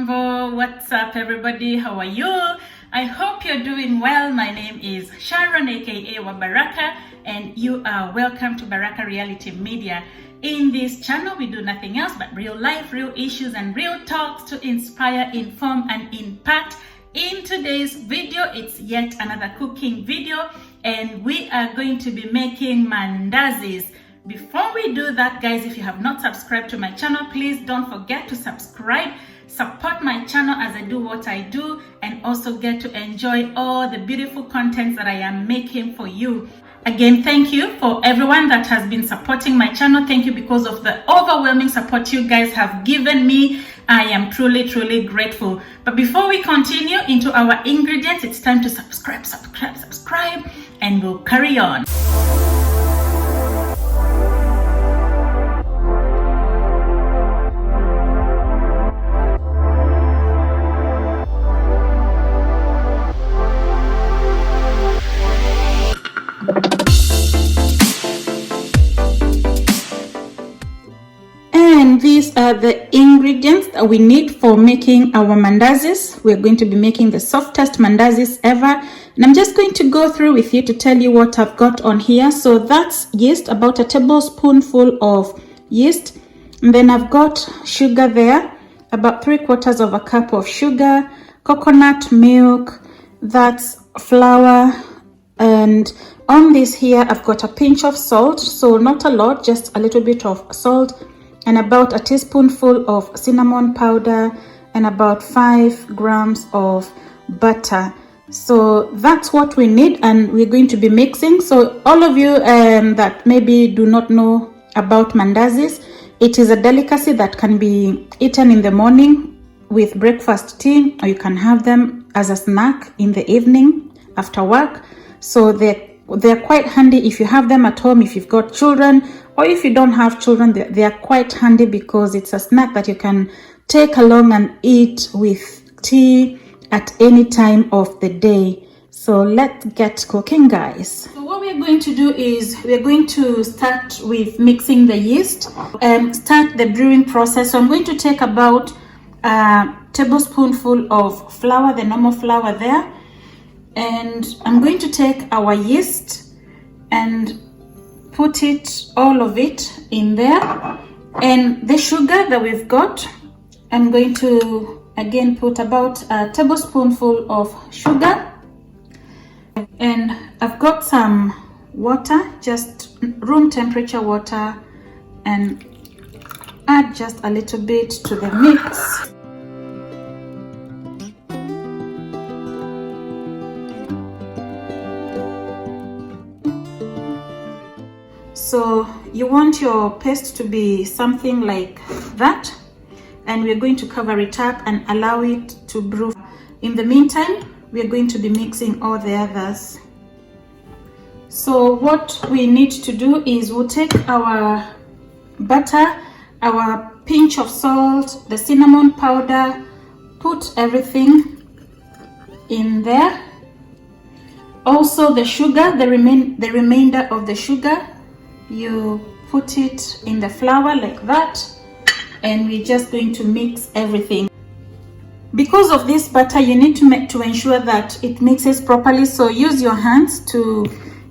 Mambo, what's up everybody? How are you? I hope you're doing well. My name is Sharon aka Baraka, and you are welcome to Baraka Reality Media. In this channel we do nothing else but real life, real issues and real talks to inspire, inform and impact. In today's video, it's yet another cooking video and we are going to be making mandazis. Before we do that, guys, if you have not subscribed to my channel, please don't forget to subscribe. Support my channel as I do what I do and also get to enjoy all the beautiful contents that I am making for you. Again, thank you for everyone that has been supporting my channel. Thank you because of the overwhelming support you guys have given me. I am truly grateful. But before we continue into our ingredients, it's time to subscribe, and we'll carry on. And these are the ingredients that we need for making our mandazis. We're going to be making the softest mandazis ever. And I'm just going to go through with you to tell you what I've got on here. So that's yeast, about a tablespoonful of yeast. And then I've got sugar there, about 3/4 of a cup of sugar, coconut milk, that's flour. And on this here, I've got a pinch of salt. So not a lot, just a little bit of salt. And about a teaspoonful of cinnamon powder and about 5 grams of butter. So that's what we need, and we're going to be mixing. So all of you that maybe do not know about mandazis, it is a delicacy that can be eaten in the morning with breakfast tea, or you can have them as a snack in the evening after work. So they're quite handy if you have them at home, if you've got children, or if you don't have children. They are quite handy because it's a snack that you can take along and eat with tea at any time of the day. So let's get cooking, guys. So what we're going to do is we're going to start with mixing the yeast and start the brewing process. So I'm going to take about a tablespoonful of flour, the normal flour there, and I'm going to take our yeast and put it, all of it in there. And the sugar that we've got, I'm going to again put about a tablespoonful of sugar. And I've got some water, just room temperature water, and add just a little bit to the mix. So you want your paste to be something like that, and we're going to cover it up and allow it to brew. In the meantime, we're going to be mixing all the others. So what we need to do is we'll take our butter, our pinch of salt, the cinnamon powder, put everything in there. Also the sugar, the remainder of the sugar, you put it in the flour like that, and we're just going to mix everything. Because of this butter, you need to ensure that it mixes properly, so use your hands to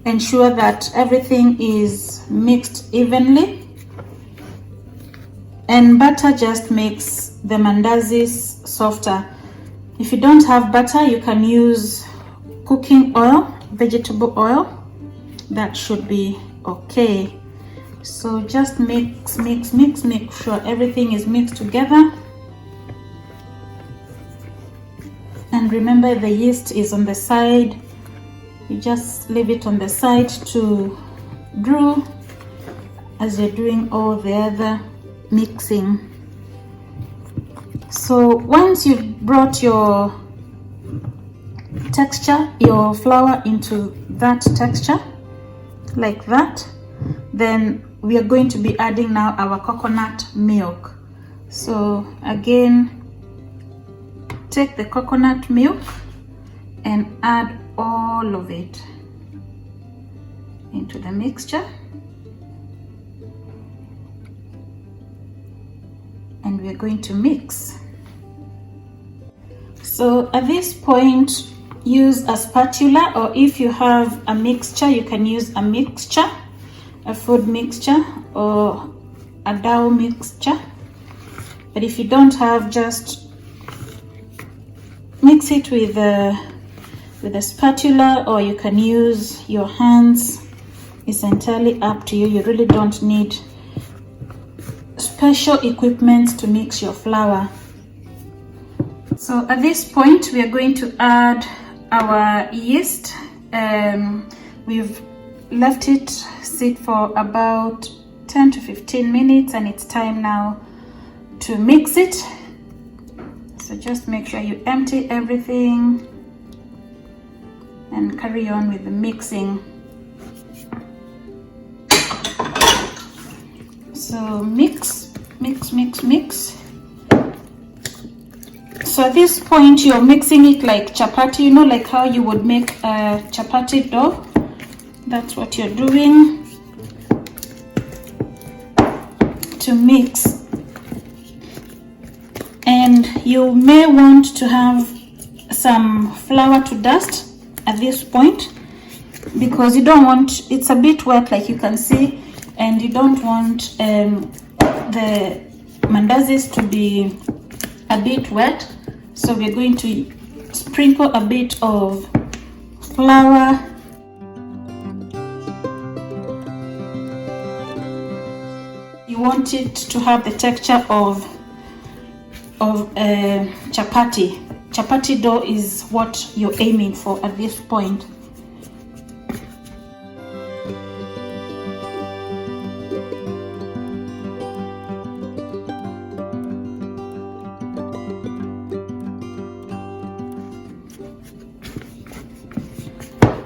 ensure that everything is mixed evenly. And butter just makes the mandazis softer. If you don't have butter, you can use cooking oil, vegetable oil. That should be okay. So just mix, make sure everything is mixed together. And remember, the yeast is on the side. You just leave it on the side to brew as you're doing all the other mixing. So once you've brought your texture, your flour into that texture like that, then we are going to be adding now our coconut milk. So again, take the coconut milk and add all of it into the mixture. and we're going to mix. So at this point, use a spatula, or if you have a mixture, you can use a mixture, a food mixture or a dough mixture. But if you don't have, just mix it with a spatula, or you can use your hands. It's entirely up to you. You really don't need special equipment to mix your flour. So at this point, we are going to add our yeast. We've left it sit for about 10 to 15 minutes, and it's time now to mix it. So just make sure you empty everything and carry on with the mixing. So mix, mix, mix, mix. So at this point, you're mixing it like chapati, you know, like how you would make a chapati dough. That's what you're doing to mix. And you may want to have some flour to dust at this point, because you don't want, it's a bit wet like you can see, and you don't want the mandazis to be a bit wet. So we're going to sprinkle a bit of flour. You want it to have the texture of chapati. Chapati dough is what you're aiming for at this point.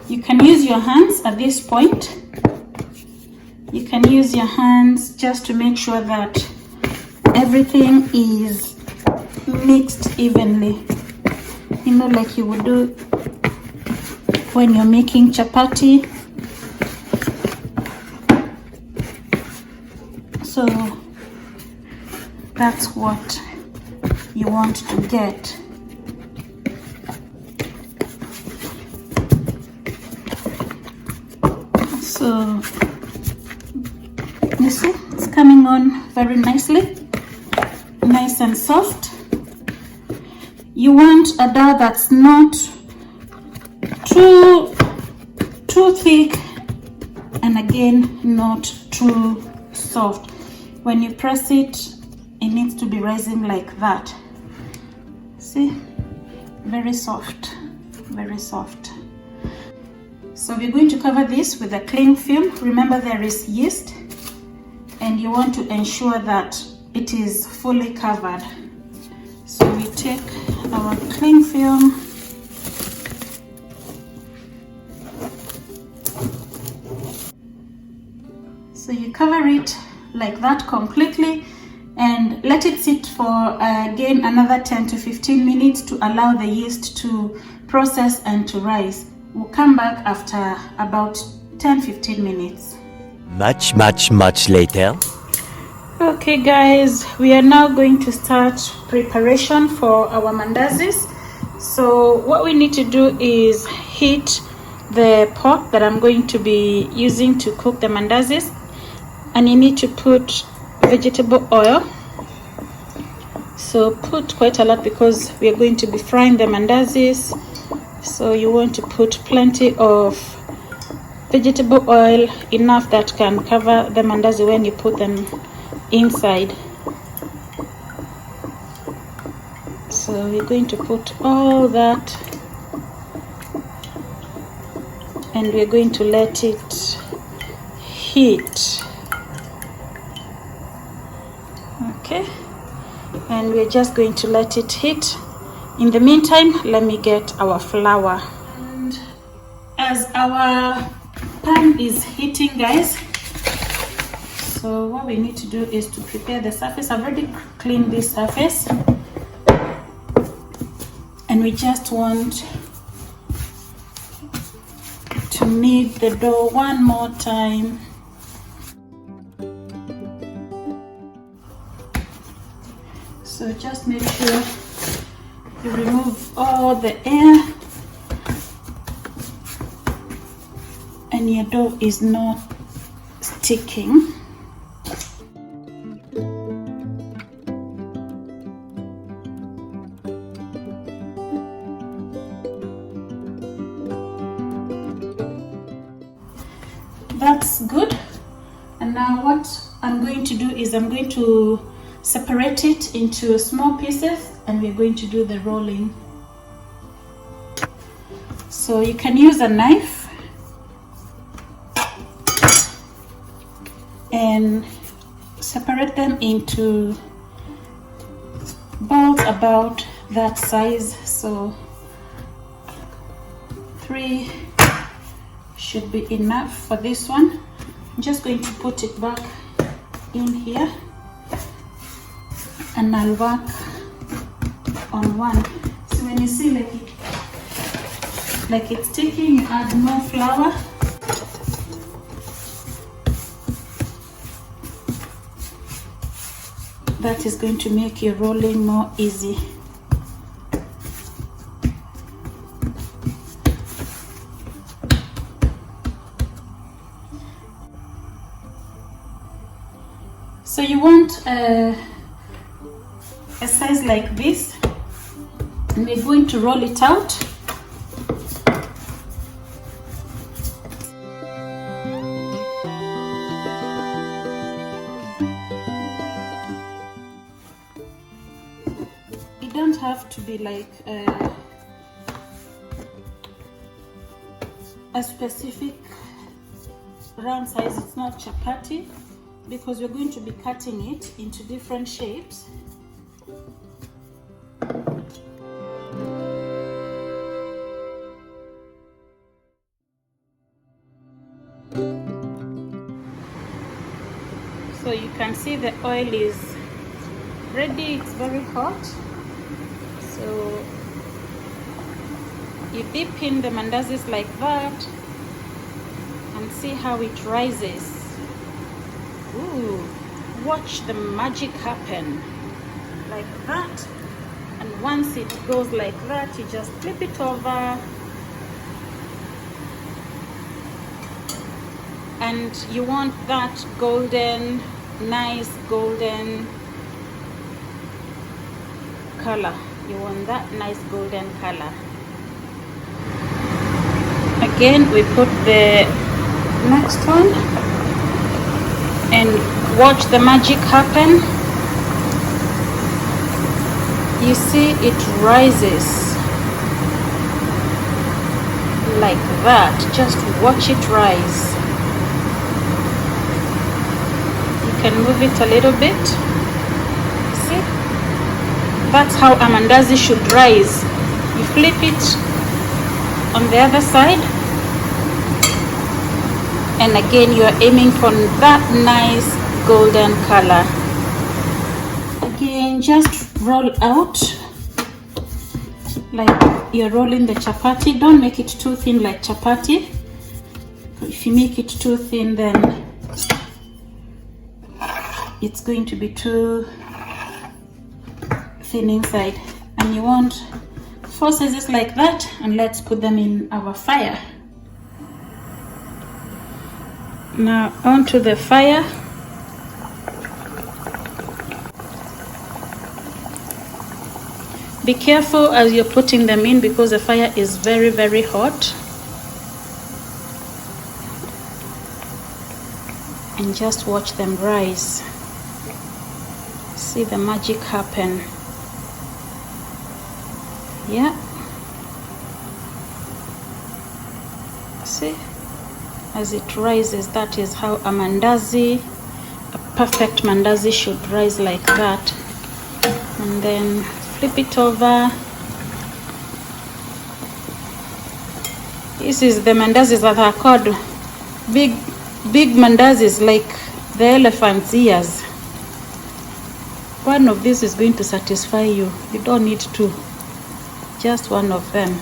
You can use your hands at this point. You can use your hands just to make sure that everything is mixed evenly, you know, like you would do when you're making chapati. So that's what you want to get. So you see, it's coming on very nicely, nice and soft. You want a dough that's not too thick, and again, not too soft. When you press it, it needs to be rising like that. See, very soft, very soft. So we're going to cover this with a cling film. Remember, there is yeast, and you want to ensure that it is fully covered. So we take our cling film, so you cover it like that completely, and let it sit for again another 10 to 15 minutes to allow the yeast to process and to rise. We'll come back after about 10-15 minutes. Much later. Okay guys, we are now going to start preparation for our mandazis. So what we need to do is heat the pot that I'm going to be using to cook the mandazis, and you need to put vegetable oil. So put quite a lot because we are going to be frying the mandazis. So you want to put plenty of vegetable oil, enough that can cover the mandazi when you put them inside. So we're going to put all that, and we're going to let it heat. Okay, and we're just going to let it heat. In the meantime, let me get our flour. And as our pan is heating, guys, so what we need to do is to prepare the surface. I've already cleaned this surface, and we just want to knead the dough one more time. So just make sure you remove all all the air and your dough is not sticking. That's good. And now what I'm going to do is I'm going to separate it into small pieces and we're going to do the rolling. So you can use a knife and separate them into balls about that size. So 3 should be enough for this one. I'm just going to put it back in here and I'll work on one. So when you see like it's sticking, you add more flour. That is going to make your rolling more easy. So you want a size like this, and we're going to roll it out. It don't have to be like a specific round size. It's not chapati, because we're going to be cutting it into different shapes. So you can see the oil is ready, it's very hot. So you dip in the mandazis like that and see how it rises. Ooh, watch the magic happen like that. And once it goes like that, you just flip it over and you want that golden, nice golden color. You want that nice golden color. Again, we put the next one and watch the magic happen. You see it rises like that. Just watch it rise. You can move it a little bit. See? That's how a mandazi should rise. You flip it on the other side, and again you are aiming for that nice golden color. Again, just roll out like you're rolling the chapati. Don't make it too thin like chapati. If you make it too thin, then it's going to be too thin inside. And you want 4 sizes like that, and let's put them in our fire. Now onto the fire. Be careful as you're putting them in, because the fire is very, very hot. And just watch them rise. See the magic happen. Yeah. See? As it rises, that is how a mandazi, a perfect mandazi should rise like that. And then flip it over. This is the mandazis that are called big mandazis, like the elephant's ears. One of these is going to satisfy you. You don't need two, just one of them.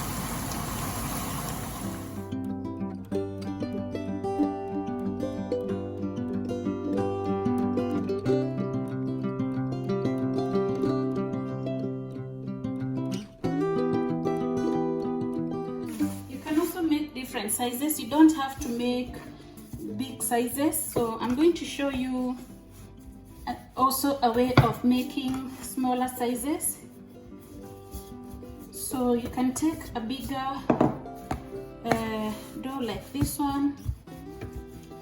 different sizes. You don't have to make big sizes, so I'm going to show you also a way of making smaller sizes. So you can take a bigger dough like this one,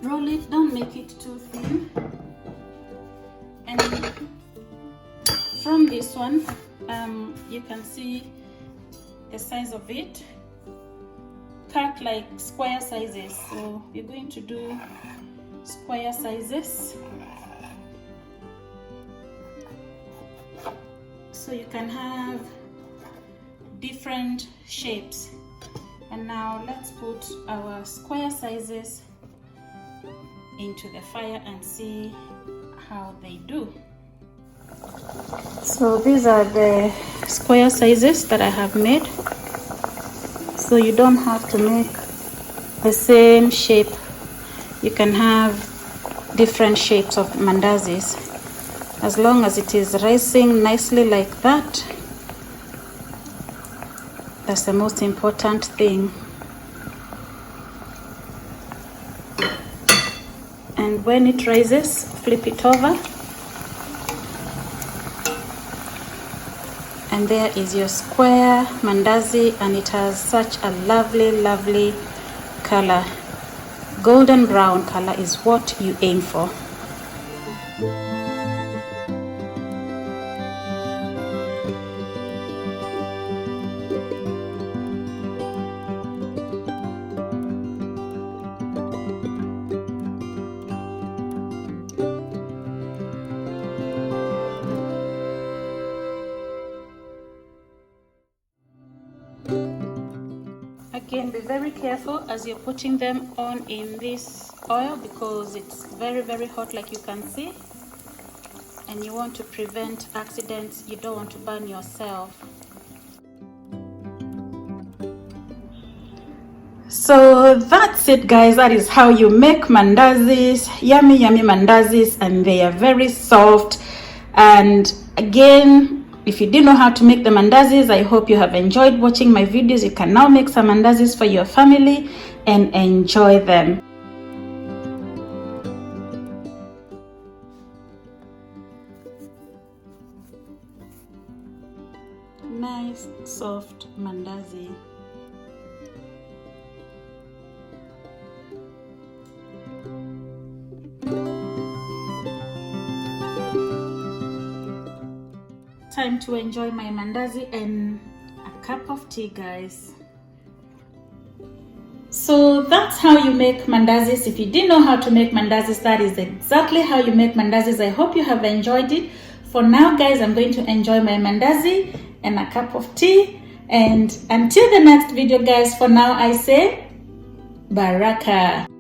roll it, don't make it too thin, and from this one you can see the size of it. Cut like square sizes, so we're going to do square sizes so you can have different shapes. And now let's put our square sizes into the fire and see how they do. So these are the square sizes that I have made. So you don't have to make the same shape. You can have different shapes of mandazis. As long as it is rising nicely like that, that's the most important thing. And when it rises, flip it over. And there is your square mandazi, and it has such a lovely color. Golden brown color is what you aim for. Again, be very careful as you're putting them on in this oil, because it's very hot, like you can see, and you want to prevent accidents. You don't want to burn yourself. So that's it, guys. That is how you make mandazis. Yummy mandazis, and they are very soft. And again, if you didn't know how to make the mandazis, I hope you have enjoyed watching my videos. You can now make some mandazis for your family and enjoy them. Nice soft mandazi. Time to enjoy my mandazi and a cup of tea, guys. So that's how you make mandazis. If you didn't know how to make mandazis, that is exactly how you make mandazis. I hope you have enjoyed it. For now, guys, I'm going to enjoy my mandazi and a cup of tea. And until the next video, guys, for now I say Baraka.